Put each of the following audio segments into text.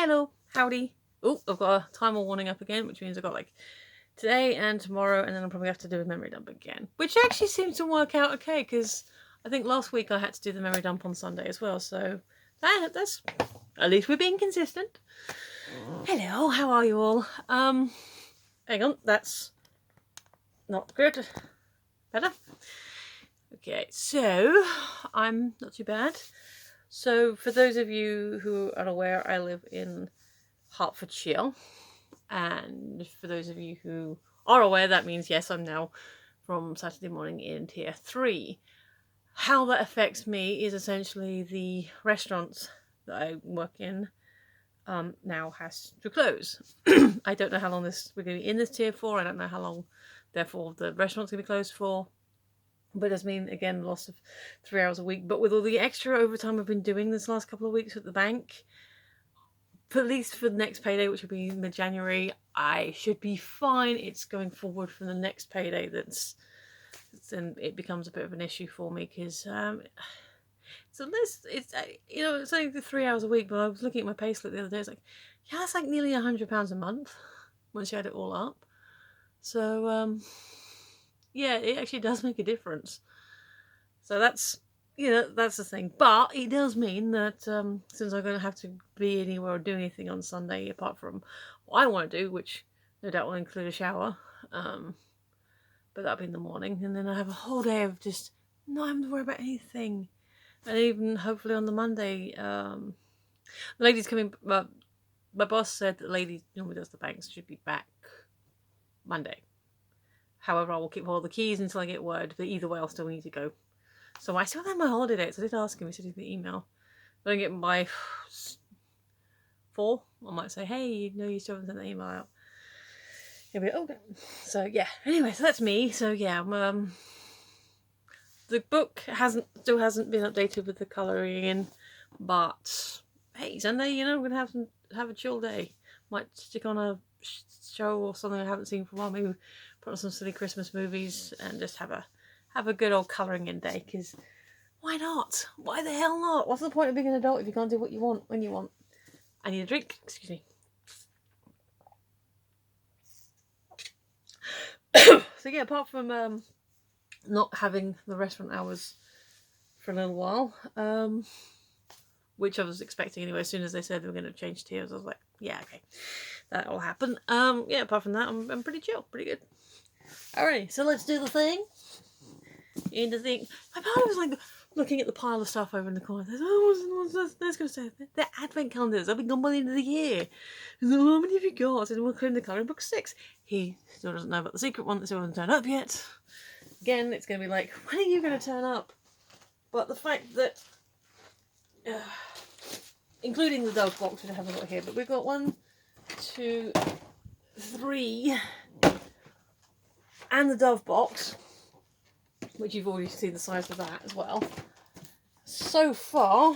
Hello, howdy. Oh, I've got a timer warning up again, which means I've got like today and tomorrow, and then I'll probably have to do a memory dump again. Which actually seems to work out okay, because I think last week I had to do the memory dump on Sunday as well, so that's at least we're being consistent. Hello, how are you all? Hang on, that's not good. Better? Okay, so I'm not too bad. So for those of you who are unaware, I live in Hertfordshire, and for those of you who are aware, that means yes, I'm now from Saturday morning in tier 3. How that affects me is essentially the restaurants that I work in now has to close. I don't know how long we're going to be in this tier 4. I don't know how long, therefore, the restaurant's going to be closed for. But it does mean, again, loss of 3 hours a week. But with all the extra overtime I've been doing this last couple of weeks at the bank, at least for the next payday, which will be mid-January, I should be fine. It's going forward from the next payday then it becomes a bit of an issue for me, because it's only the 3 hours a week, but I was looking at my payslip the other day. It's like, yeah, that's like nearly £100 a month once you add it all up. So yeah, it actually does make a difference. So that's the thing. But it does mean that since I'm going to have to be anywhere or do anything on Sunday apart from what I want to do, which no doubt will include a shower, but that'll be in the morning, and then I have a whole day of just not having to worry about anything. And even hopefully on the Monday, the lady's coming. My boss said that the lady who normally does the banks should be back Monday. However, I will keep hold of the keys until I get word. But either way, I'll still need to go. So I still have my holiday dates. I did ask him. He said he'd be email. If I get by 4, I might say, hey, you still haven't sent the email out. He'll be like, okay. So yeah. Anyway, so that's me. So yeah, the book still hasn't been updated with the colouring in, but hey, Sunday, we're gonna have a chill day. Might stick on a show or something I haven't seen for a while. Maybe put on some silly Christmas movies and just have a good old colouring in day. Because why not? Why the hell not? What's the point of being an adult if you can't do what you want when you want? I need a drink. Excuse me. So yeah, apart from not having the restaurant hours for a little while, which I was expecting anyway. As soon as they said they were going to change tiers, I was like, yeah, okay, that'll happen. Yeah, apart from that, I'm pretty chill, pretty good. Alright, so let's do the thing. My partner was like looking at the pile of stuff over in the corner. Says, oh, what's this going to say? They're advent calendars. I've been gone by the end of the year. Says, oh, how many have you got? I said, we'll clean the colouring book 6. He still doesn't know about the secret one that still hasn't turned up yet. Again, it's going to be like, when are you going to turn up? But the fact that, including the dog box, which I haven't got here, but we've got 1, 2, 3, and the dove box, which you've already seen the size of that as well. So far,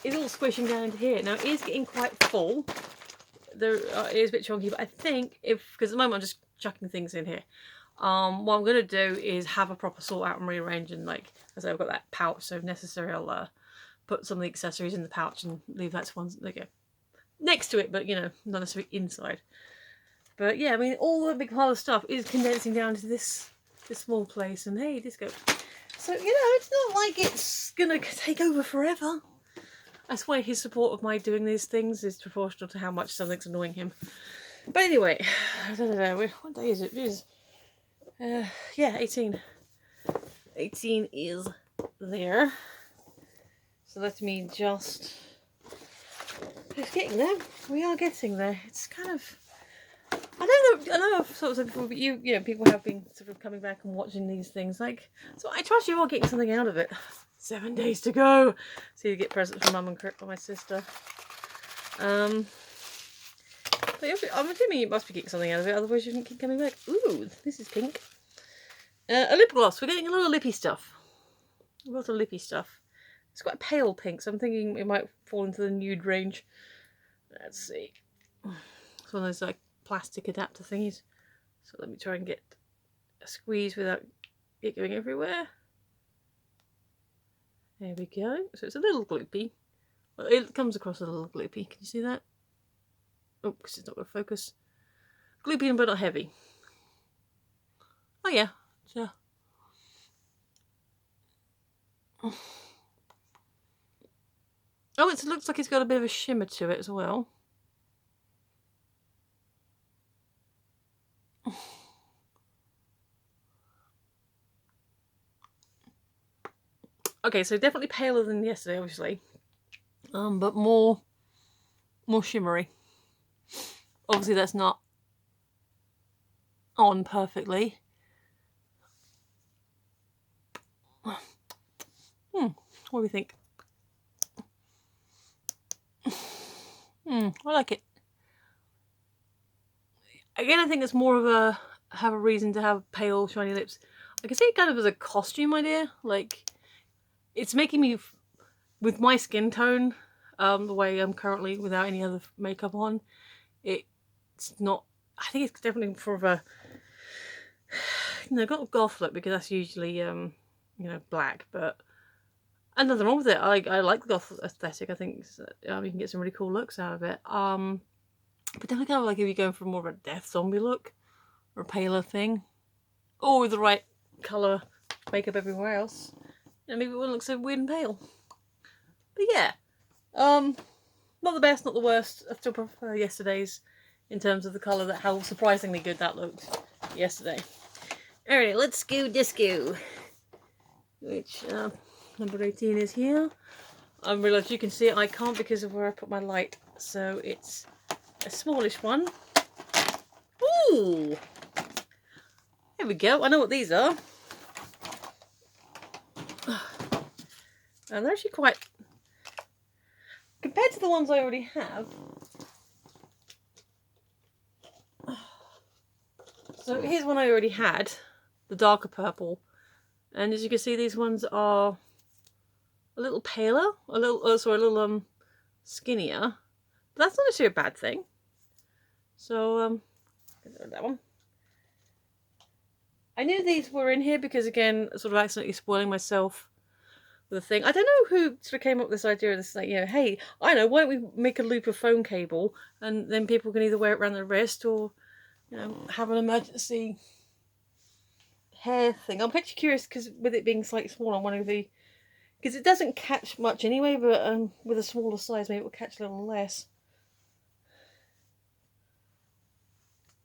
it's all squishing down into here. Now, it is getting quite full. It is a bit chunky, but I think because at the moment I'm just chucking things in here. What I'm going to do is have a proper sort out and rearrange, and like I said, I've got that pouch, so if necessary I'll put some of the accessories in the pouch and leave that to one next to it, but not necessarily inside. But yeah, I mean, all the big pile of stuff is condensing down to this small place, and hey, disco. So it's not like it's gonna take over forever. I swear his support of my doing these things is proportional to how much something's annoying him. But anyway, I don't know. What day is it? It is 18. 18 is there. So let me just. It's getting there. We are getting there. It's kind of. I know I've sort of said before, but people have been sort of coming back and watching these things. Like, so I trust you all getting something out of it. 7 days to go. So you get presents from Mum and my sister. But I'm assuming you must be getting something out of it, otherwise you wouldn't keep coming back. Ooh, this is pink. A lip gloss. We're getting a lot of lippy stuff. A lot of lippy stuff. It's quite a pale pink, so I'm thinking it might fall into the nude range. Let's see. It's one of those like plastic adapter thingies. So let me try and get a squeeze without it going everywhere. There we go. So it's a little gloopy. Well, it comes across a little gloopy. Can you see that? Oh, because it's not going to focus. Gloopy but not heavy. Oh yeah. So. Oh, it looks like it's got a bit of a shimmer to it as well. Okay, so definitely paler than yesterday, obviously. But more shimmery. Obviously that's not on perfectly. What do we think? I like it. Again, I think it's more of a have a reason to have pale, shiny lips. I can see it kind of as a costume idea. Like, it's making me, with my skin tone, the way I'm currently without any other makeup on, it's not. I think it's definitely for a, not goth look, because that's usually black, but. And nothing wrong with it. I like the goth aesthetic. I think you can get some really cool looks out of it. But definitely kind of like if you're going for more of a death zombie look or a paler thing, or with the right colour makeup everywhere else, maybe it wouldn't look so weird and pale. But yeah, not the best, not the worst. I still prefer yesterday's in terms of the colour. That how surprisingly good that looked yesterday. Alright, let's go disco. Which number 18 is here. I realise you can see it. I can't because of where I put my light. So it's a smallish one. Ooh! Here we go. I know what these are. And they're actually quite... Compared to the ones I already have... So here's one I already had. The darker purple. And as you can see, these ones are a little paler. A little skinnier. But that's not actually a bad thing. So, that one. I knew these were in here because, again, sort of accidentally spoiling myself with a thing. I don't know who sort of came up with this idea of this, like, hey, I know, why don't we make a loop of phone cable and then people can either wear it around their wrist or, have an emergency hair thing. I'm actually curious because with it being slightly smaller, I'm wondering if because it doesn't catch much anyway, but with a smaller size, maybe it will catch a little less.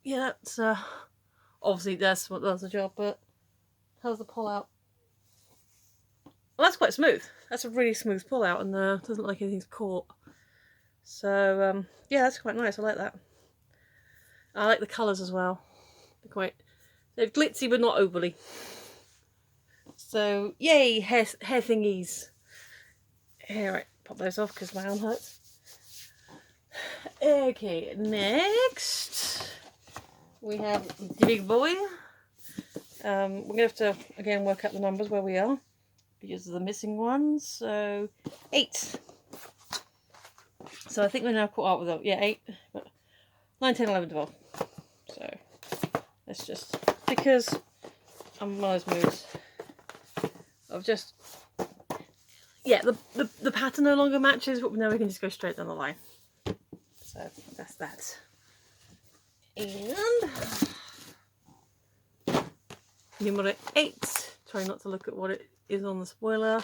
Yeah, that's obviously that's what does the job, but how's the pull out? Well, that's quite smooth. That's a really smooth pull out, and doesn't look like anything's caught. So yeah, that's quite nice. I like that. I like the colours as well. They're glitzy, but not overly. So yay, hair thingies. Here, right, pop those off because my arm hurts. Okay, next we have the big boy. We're gonna have to again work out the numbers where we are because of the missing ones. So 8. So I think we're now caught up with them. Yeah, 8, 9, 10, 11, 12. So let's just, because I'm one of those moods of just, yeah, the pattern no longer matches, but now we can just go straight down the line. So that's that. And number 8. Try not to look at what it is on the spoiler.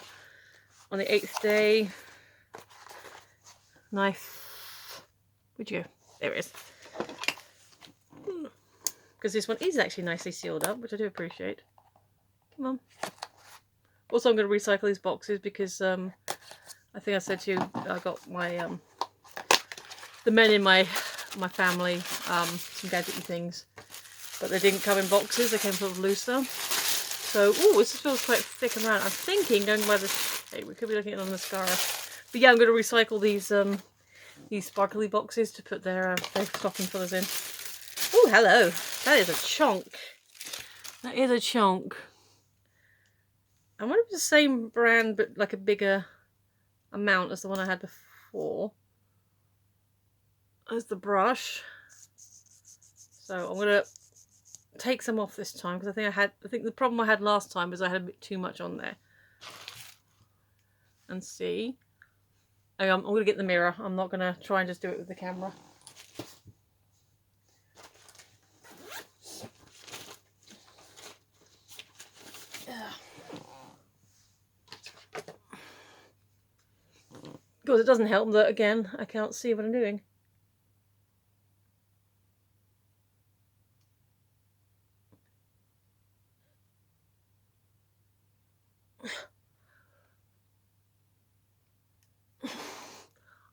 On the 8th day, knife. Where'd you go? There it is. Because this one is actually nicely sealed up, which I do appreciate. Come on. Also, I'm going to recycle these boxes because I think I said to you, I got my the men in my family some gadgety things, but they didn't come in boxes. They came sort of looser. So, ooh, this feels quite thick and round. I'm thinking, going by the shape, we could be looking at it on mascara. But yeah, I'm going to recycle these sparkly boxes to put their stocking fillers in. Oh, hello. That is a chunk. That is a chunk. I wonder if it's the same brand, but like a bigger amount as the one I had before. There's the brush. So I'm gonna take some off this time because I think the problem I had last time was I had a bit too much on there. And see. I'm gonna get the mirror. I'm not gonna try and just do it with the camera. Because it doesn't help that, again, I can't see what I'm doing.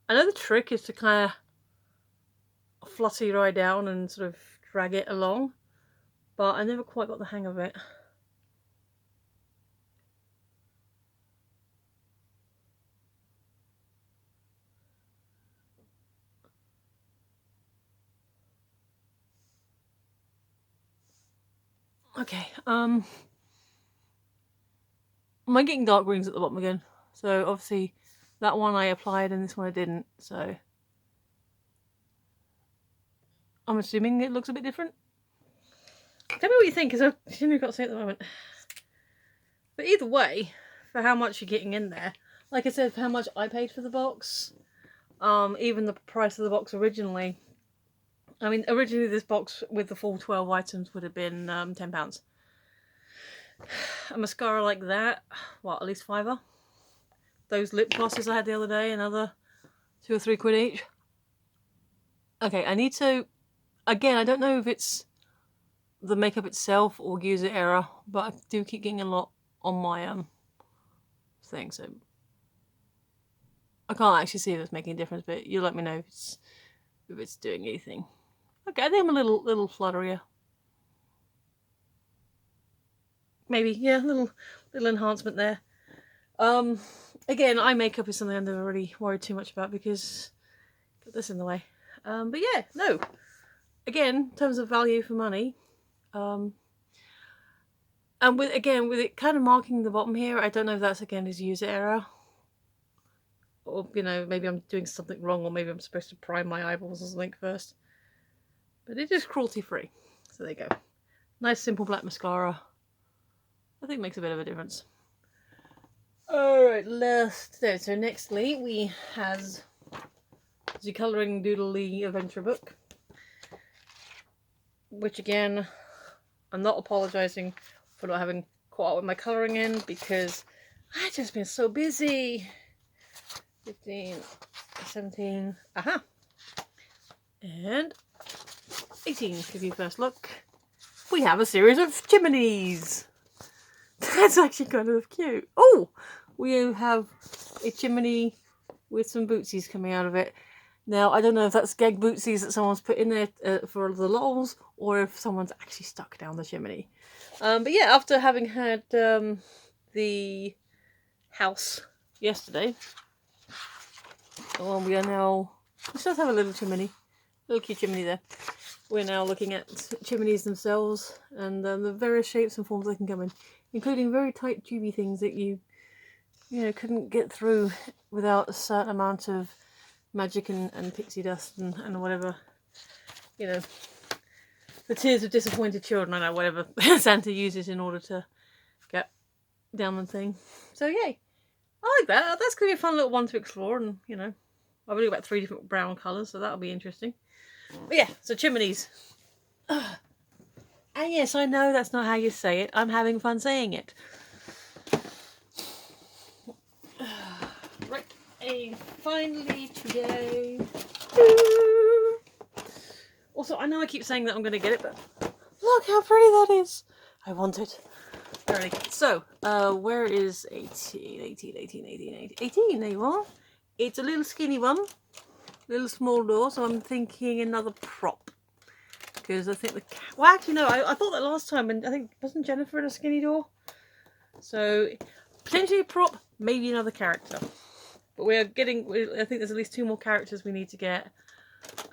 I know the trick is to kind of flutter your eye down and sort of drag it along, but I never quite got the hang of it. Okay, am I getting dark rings at the bottom again? So obviously that one I applied and this one I didn't, so I'm assuming it looks a bit different. Tell me what you think, because I've only got to say at the moment. But either way, for how much you're getting in there, like I said, for how much I paid for the box, even the price of the box originally, I mean, originally this box with the full 12 items would have been £10. A mascara like that, what, at least £5? Those lip glosses I had the other day, another £2 or £3 each. Okay, I need to, again, I don't know if it's the makeup itself or user error, but I do keep getting a lot on my thing, so I can't actually see if it's making a difference, but you let me know if it's doing anything. Okay, I think I'm a little flutterier. Maybe, yeah, little enhancement there. Again, eye makeup is something I never really worried too much about because got this in the way. But yeah, no. Again, in terms of value for money, and with it kind of marking the bottom here, I don't know if that's again is user error, or maybe I'm doing something wrong, or maybe I'm supposed to prime my eyeballs or something first. But it is cruelty free, so there you go. Nice simple black mascara. I think makes a bit of a difference. Alright, so nextly we has the Colouring Doodly Adventure book, which again, I'm not apologising for not having caught up with my colouring in because I've just been so busy. 15, 17, aha, and 18. Give you a first look. We have a series of chimneys. That's actually kind of cute. Oh, we have a chimney with some bootsies coming out of it. Now, I don't know if that's gag bootsies that someone's put in there for the lols, or if someone's actually stuck down the chimney. But yeah, after having had the house yesterday, we still have a little cute chimney there. We're now looking at chimneys themselves and the various shapes and forms they can come in, including very tight tubey things that you couldn't get through without a certain amount of magic and pixie dust and whatever, the tears of disappointed children, I know, whatever Santa uses in order to get down the thing. So yay, I like that. That's going to be a fun little one to explore, and I've only got about 3 different brown colours, so that'll be interesting. But yeah, so chimneys. And yes, I know that's not how you say it. I'm having fun saying it. Right, and finally today. Also, I know I keep saying that I'm going to get it, but look how pretty that is. I want it. Alrighty, so, where is 18? 18, there you are. It's a little skinny one. Little small door, so I'm thinking another prop. Because I think well, actually, no, I thought that last time, and I think, wasn't Jennifer in a skinny door? So, potentially a prop, maybe another character. But I think there's at least 2 more characters we need to get.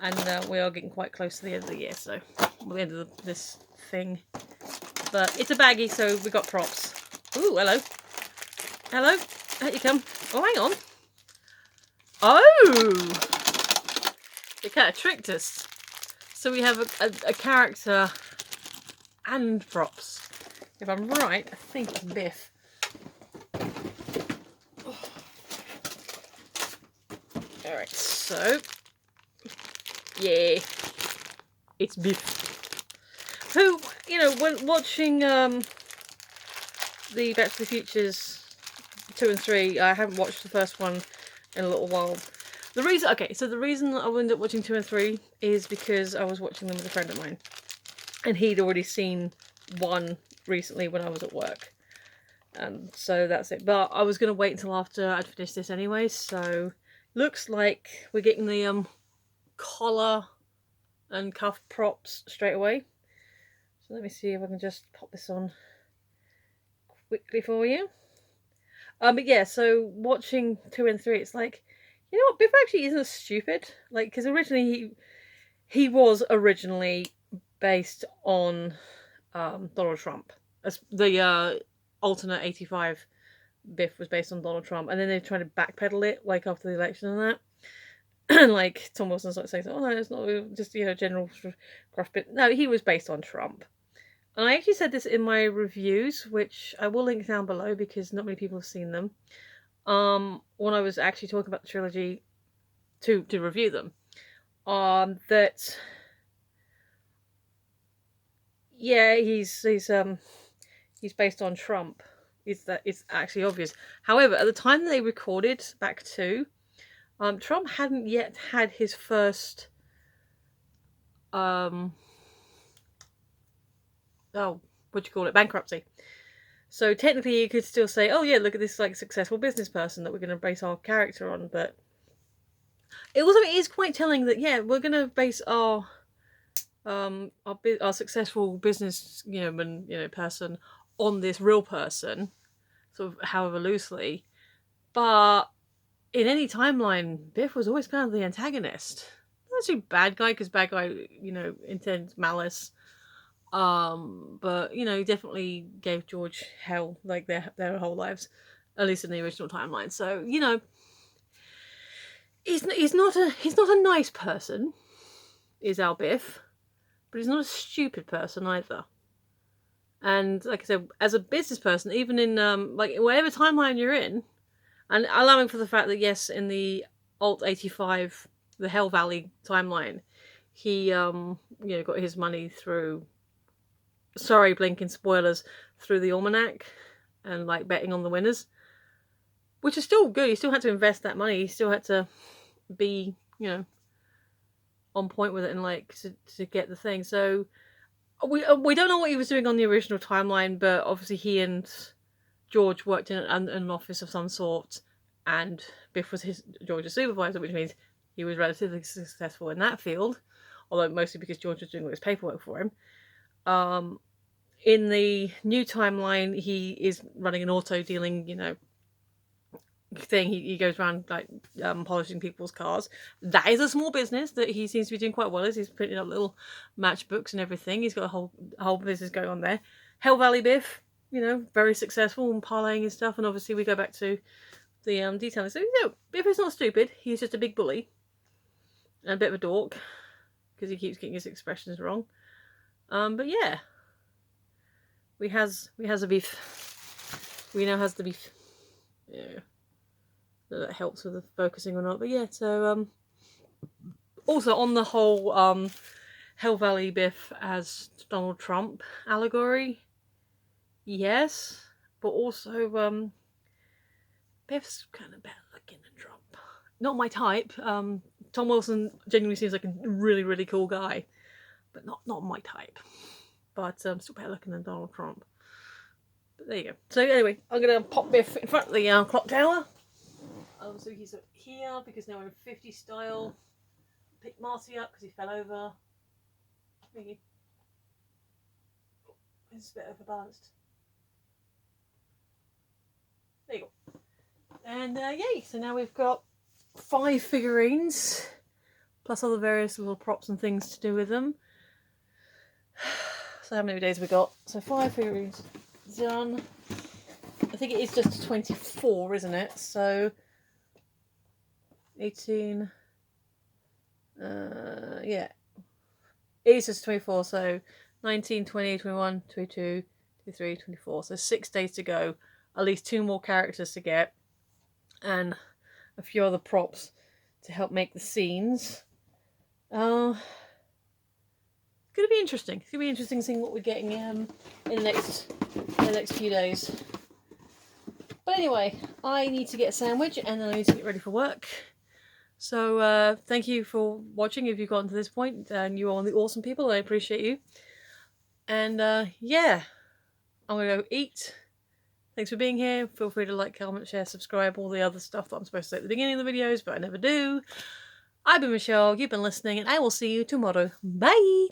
And we are getting quite close to the end of the year, so, well, the end of this thing. But it's a baggie, so we got props. Ooh, hello. Hello. Out you come. Oh, hang on. Oh! They kind of tricked us. So we have a character and props. If I'm right, I think it's Biff. Oh. Alright, so... yeah. It's Biff. Who, when watching the Back to the Futures 2 and 3, I haven't watched the first one in a little while. The reason I ended up watching 2 and 3 is because I was watching them with a friend of mine, and he'd already seen 1 recently when I was at work, and so that's it. But I was gonna wait until after I'd finished this anyway. So looks like we're getting the collar and cuff props straight away. So let me see if I can just pop this on quickly for you. But yeah, so watching 2 and 3, it's like, you know what, Biff actually isn't stupid. Like, because originally he was originally based on Donald Trump. As the alternate 85 Biff was based on Donald Trump, and then they tried to backpedal it, like after the election and that. Like Tom Wilson's like saying, "Oh no, it's not just general gruff bit." No, he was based on Trump. And I actually said this in my reviews, which I will link down below because not many people have seen them. When I was actually talking about the trilogy to review them, that yeah, he's based on Trump. It's actually obvious. However, at the time they recorded back to, Trump hadn't yet had his first bankruptcy. So technically you could still say, oh yeah, look at this like successful business person that we're going to base our character on, but it is quite telling that yeah, we're going to base our successful business person on this real person, sort of however loosely. But in any timeline, Biff was always kind of the antagonist. Not actually bad guy, because bad guy, intends malice. But he definitely gave George hell, like their whole lives, at least in the original timeline. So he's not a nice person, is our Biff, but he's not a stupid person either. And like I said, as a business person, even in like whatever timeline you're in, and allowing for the fact that yes, in the alt 85, the Hell Valley timeline, he got his money through. Sorry, blinking spoilers, through the almanac and like betting on the winners, which is still good. He still had to invest that money. He still had to be, on point with it and like to get the thing. So we don't know what he was doing on the original timeline, but obviously he and George worked in an office of some sort, and Biff was George's supervisor, which means he was relatively successful in that field, although mostly because George was doing all his paperwork for him. In the new timeline, he is running an auto dealing, thing. He goes around like polishing people's cars. That is a small business that he seems to be doing quite well. As he's printing up little matchbooks and everything. He's got a whole business going on there. Hell Valley Biff, very successful and parlaying and stuff. And obviously we go back to the detailing. So Biff is not stupid. He's just a big bully and a bit of a dork because he keeps getting his expressions wrong. But yeah, we has a beef. We now has the beef. Yeah, that helps with the focusing or not. But yeah, so also on the whole Hell Valley Biff as Donald Trump allegory, yes, but also Biff's kind of better looking than Trump. Not my type. Tom Wilson genuinely seems like a really, really cool guy, but not my type. But still better looking than Donald Trump. But there you go. So anyway, I'm going to pop Biff in front of the clock tower. So he's up here because now we're in 50 style. Pick Marty up because he fell over. Thingy. It's a bit overbalanced. There you go. And yay, so now we've got 5 figurines, plus other various little props and things to do with them. So how many days have we got? So 5 figurines done. I think it is just 24, isn't it? So 18. Yeah. It is just 24, so 19, 20, 21, 22, 23, 24. So 6 days to go. At least 2 more characters to get. And a few other props to help make the scenes. It's going to be interesting. It's going to be interesting seeing what we're getting in the next few days. But anyway, I need to get a sandwich and then I need to get ready for work. So thank you for watching if you've gotten to this point, and you are the awesome people. I appreciate you. And yeah, I'm gonna go eat. Thanks for being here. Feel free to like, comment, share, subscribe, all the other stuff that I'm supposed to say at the beginning of the videos, but I never do. I've been Michelle, you've been listening, and I will see you tomorrow. Bye!